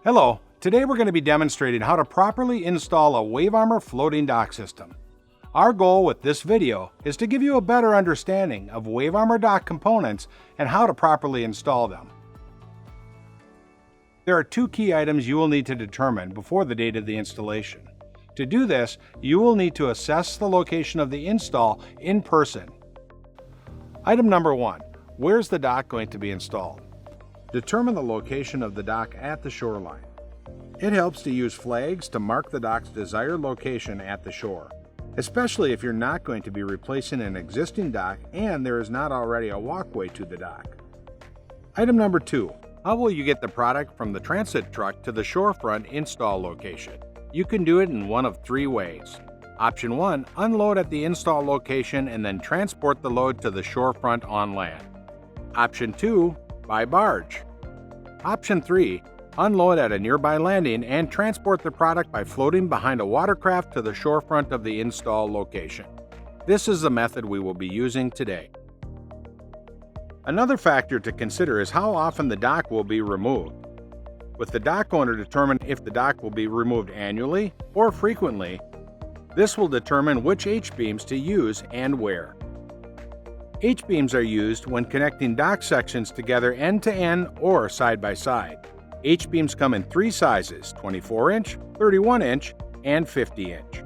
Hello, today we're going to be demonstrating how to properly install a WaveArmor floating dock system. Our goal with this video is to give you a better understanding of WaveArmor dock components and how to properly install them. There are two key items you will need to determine before the date of the installation. To do this, you will need to assess the location of the install in person. Item number 1. Where's the dock going to be installed? Determine the location of the dock at the shoreline. It helps to use flags to mark the dock's desired location at the shore, especially if you're not going to be replacing an existing dock and there is not already a walkway to the dock. Item number 2. How will you get the product from the transit truck to the shorefront install location? You can do it in one of three ways. Option 1. Unload at the install location and then transport the load to the shorefront on land. Option 2. By barge. Option 3. Unload at a nearby landing and transport the product by floating behind a watercraft to the shorefront of the install location. This is the method we will be using today. Another factor to consider is how often the dock will be removed. With the dock owner, determine if the dock will be removed annually or frequently. This will determine which H-beams to use and where. H-beams are used when connecting dock sections together end-to-end or side-by-side. H-beams come in three sizes: 24-inch, 31-inch, and 50-inch.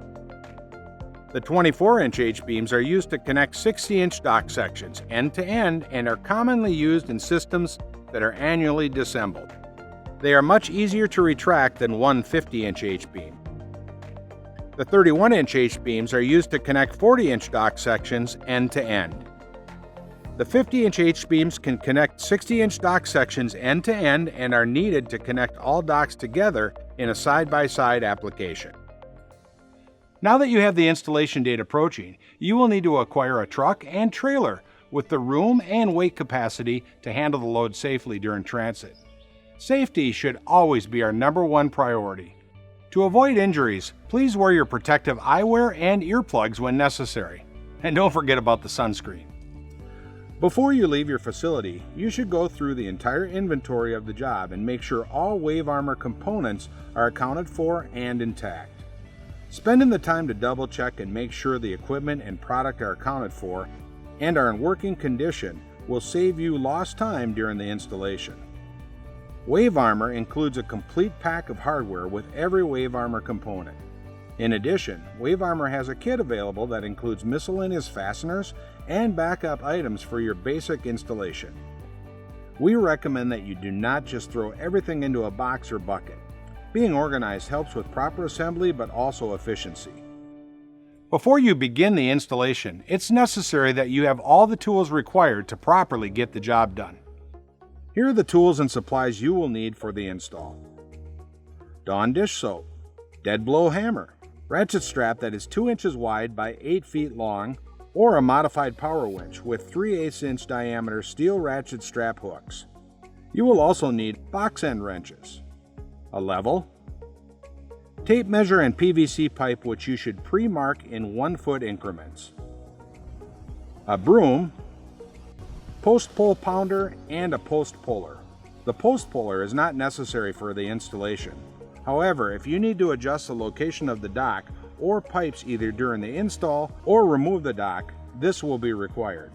The 24-inch H-beams are used to connect 60-inch dock sections end-to-end and are commonly used in systems that are annually disassembled. They are much easier to retract than one 50-inch H-beam. The 31-inch H-beams are used to connect 40-inch dock sections end-to-end. The 50-inch H-beams can connect 60-inch dock sections end-to-end and are needed to connect all docks together in a side-by-side application. Now that you have the installation date approaching, you will need to acquire a truck and trailer with the room and weight capacity to handle the load safely during transit. Safety should always be our #1 priority. To avoid injuries, please wear your protective eyewear and earplugs when necessary. And don't forget about the sunscreen. Before you leave your facility, you should go through the entire inventory of the job and make sure all WaveArmor components are accounted for and intact. Spending the time to double check and make sure the equipment and product are accounted for and are in working condition will save you lost time during the installation. WaveArmor includes a complete pack of hardware with every WaveArmor component. In addition, WaveArmor has a kit available that includes miscellaneous fasteners and backup items for your basic installation. We recommend that you do not just throw everything into a box or bucket. Being organized helps with proper assembly but also efficiency. Before you begin the installation, it's necessary that you have all the tools required to properly get the job done. Here are the tools and supplies you will need for the install. Dawn dish soap, dead blow hammer, ratchet strap that is 2 inches wide by 8 feet long, or a modified power winch with 3/8 inch diameter steel ratchet strap hooks. You will also need box end wrenches, a level, tape measure and PVC pipe which you should pre-mark in 1 foot increments, a broom, post pole pounder, and a post puller. The post puller is not necessary for the installation. However, if you need to adjust the location of the dock or pipes either during the install or remove the dock, this will be required.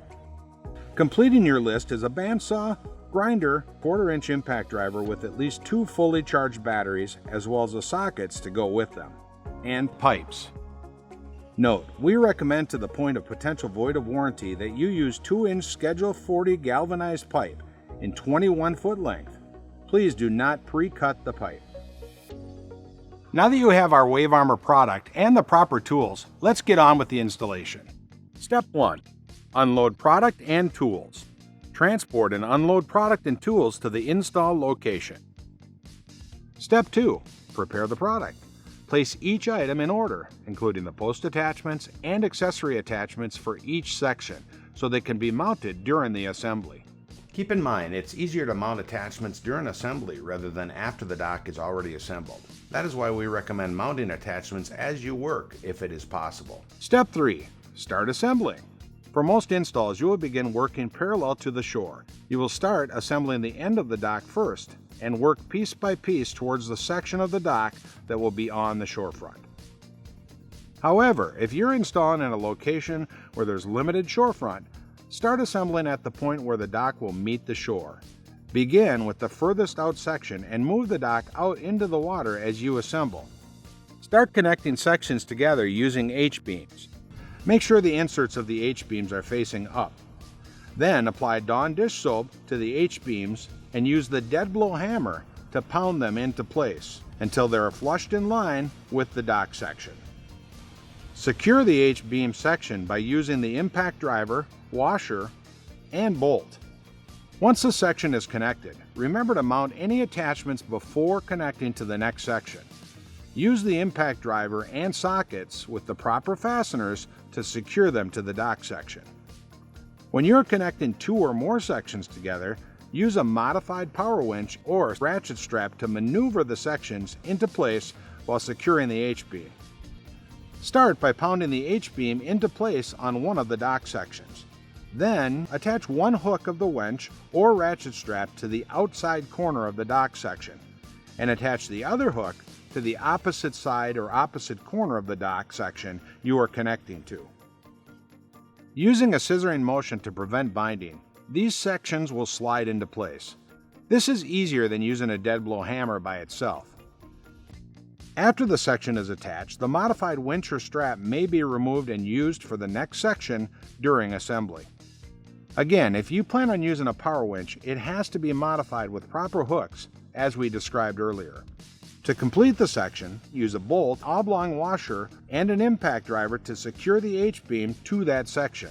Completing your list is a bandsaw, grinder, 1/4 inch impact driver with at least 2 fully charged batteries as well as the sockets to go with them, and pipes. Note, we recommend to the point of potential void of warranty that you use 2-inch Schedule 40 galvanized pipe in 21 foot length. Please do not pre-cut the pipe. Now that you have our WaveArmor product and the proper tools, let's get on with the installation. Step 1. Unload product and tools. Transport and unload product and tools to the install location. Step 2. Prepare the product. Place each item in order, including the post attachments and accessory attachments for each section, so they can be mounted during the assembly. Keep in mind, it's easier to mount attachments during assembly rather than after the dock is already assembled. That is why we recommend mounting attachments as you work if it is possible. Step 3. Start assembling. For most installs, you will begin working parallel to the shore. You will start assembling the end of the dock first and work piece by piece towards the section of the dock that will be on the shorefront. However, if you're installing in a location where there's limited shorefront, start assembling at the point where the dock will meet the shore. Begin with the furthest out section and move the dock out into the water as you assemble. Start connecting sections together using H-beams. Make sure the inserts of the H-beams are facing up. Then apply Dawn dish soap to the H-beams and use the dead blow hammer to pound them into place until they are flushed in line with the dock section. Secure the H-beam section by using the impact driver, washer, and bolt. Once the section is connected, remember to mount any attachments before connecting to the next section. Use the impact driver and sockets with the proper fasteners to secure them to the dock section. When you're connecting 2 or more sections together, use a modified power winch or ratchet strap to maneuver the sections into place while securing the H-beam. Start by pounding the H-beam into place on one of the dock sections. Then, attach one hook of the winch or ratchet strap to the outside corner of the dock section, and attach the other hook to the opposite side or opposite corner of the dock section you are connecting to. Using a scissoring motion to prevent binding, these sections will slide into place. This is easier than using a dead blow hammer by itself. After the section is attached, the modified winch or strap may be removed and used for the next section during assembly. Again, if you plan on using a power winch, it has to be modified with proper hooks, as we described earlier. To complete the section, use a bolt, oblong washer, and an impact driver to secure the H-beam to that section.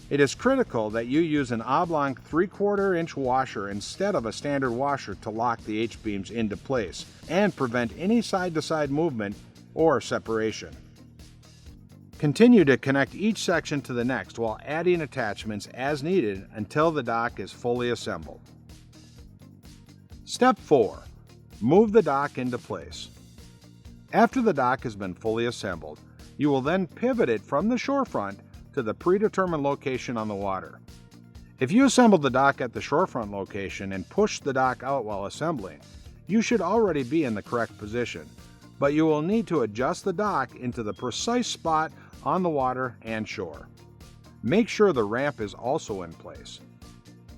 It is critical that you use an oblong 3/4 inch washer instead of a standard washer to lock the H-beams into place and prevent any side-to-side movement or separation. Continue to connect each section to the next while adding attachments as needed until the dock is fully assembled. Step 4. Move the dock into place. After the dock has been fully assembled, you will then pivot it from the shorefront to the predetermined location on the water. If you assembled the dock at the shorefront location and pushed the dock out while assembling, you should already be in the correct position, but you will need to adjust the dock into the precise spot on the water and shore. Make sure the ramp is also in place.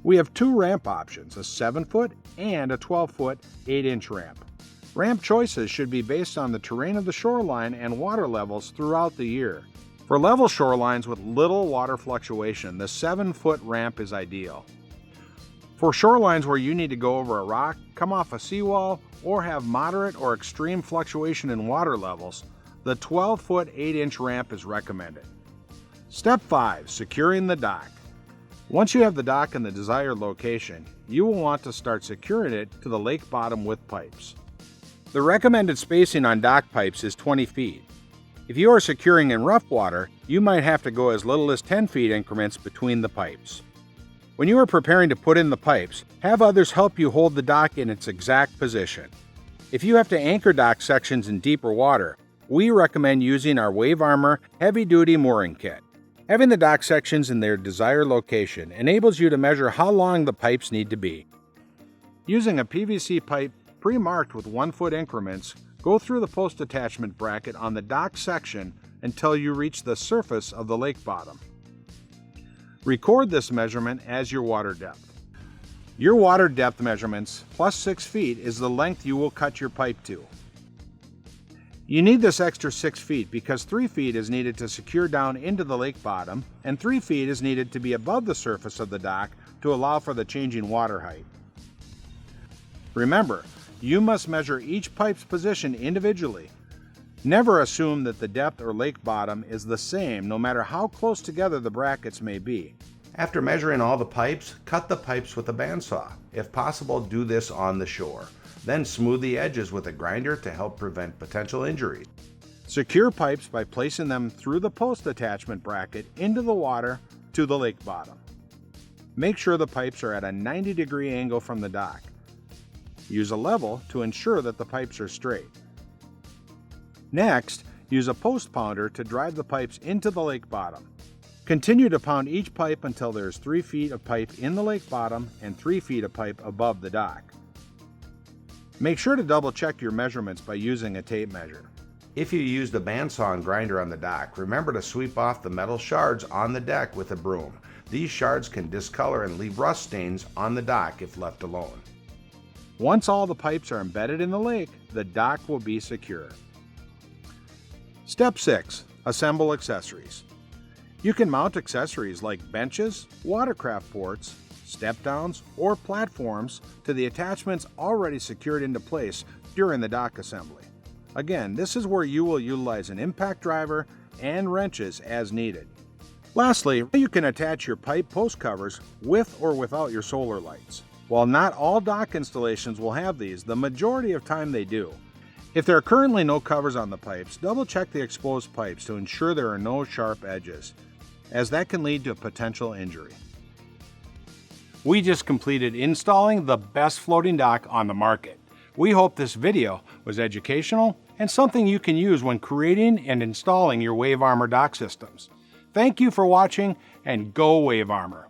We have 2 ramp options, a 7-foot and a 12-foot 8-inch ramp. Ramp choices should be based on the terrain of the shoreline and water levels throughout the year. For level shorelines with little water fluctuation, the 7-foot ramp is ideal. For shorelines where you need to go over a rock, come off a seawall, or have moderate or extreme fluctuation in water levels, the 12-foot 8-inch ramp is recommended. Step 5. Securing the dock. Once you have the dock in the desired location, you will want to start securing it to the lake bottom with pipes. The recommended spacing on dock pipes is 20 feet. If you are securing in rough water, you might have to go as little as 10 feet increments between the pipes. When you are preparing to put in the pipes, have others help you hold the dock in its exact position. If you have to anchor dock sections in deeper water, we recommend using our Wave Armor heavy-duty mooring kit. Having the dock sections in their desired location enables you to measure how long the pipes need to be. Using a PVC pipe pre-marked with 1-foot increments, go through the post attachment bracket on the dock section until you reach the surface of the lake bottom. Record this measurement as your water depth. Your water depth measurements plus 6 feet is the length you will cut your pipe to. You need this extra 6 feet because 3 feet is needed to secure down into the lake bottom and 3 feet is needed to be above the surface of the dock to allow for the changing water height. Remember, you must measure each pipe's position individually. Never assume that the depth or lake bottom is the same no matter how close together the brackets may be. After measuring all the pipes, cut the pipes with a bandsaw. If possible, do this on the shore. Then smooth the edges with a grinder to help prevent potential injuries. Secure pipes by placing them through the post attachment bracket into the water to the lake bottom. Make sure the pipes are at a 90-degree angle from the dock. Use a level to ensure that the pipes are straight. Next, use a post pounder to drive the pipes into the lake bottom. Continue to pound each pipe until there is 3 feet of pipe in the lake bottom and 3 feet of pipe above the dock. Make sure to double check your measurements by using a tape measure. If you used a bandsaw and grinder on the dock, remember to sweep off the metal shards on the deck with a broom. These shards can discolor and leave rust stains on the dock if left alone. Once all the pipes are embedded in the lake, the dock will be secure. Step 6. Assemble accessories. You can mount accessories like benches, watercraft ports, step-downs, or platforms to the attachments already secured into place during the dock assembly. Again, this is where you will utilize an impact driver and wrenches as needed. Lastly, you can attach your pipe post covers with or without your solar lights. While not all dock installations will have these, the majority of time they do. If there are currently no covers on the pipes, double check the exposed pipes to ensure there are no sharp edges, as that can lead to potential injury. We just completed installing the best floating dock on the market. We hope this video was educational and something you can use when creating and installing your WaveArmor dock systems. Thank you for watching, and go WaveArmor!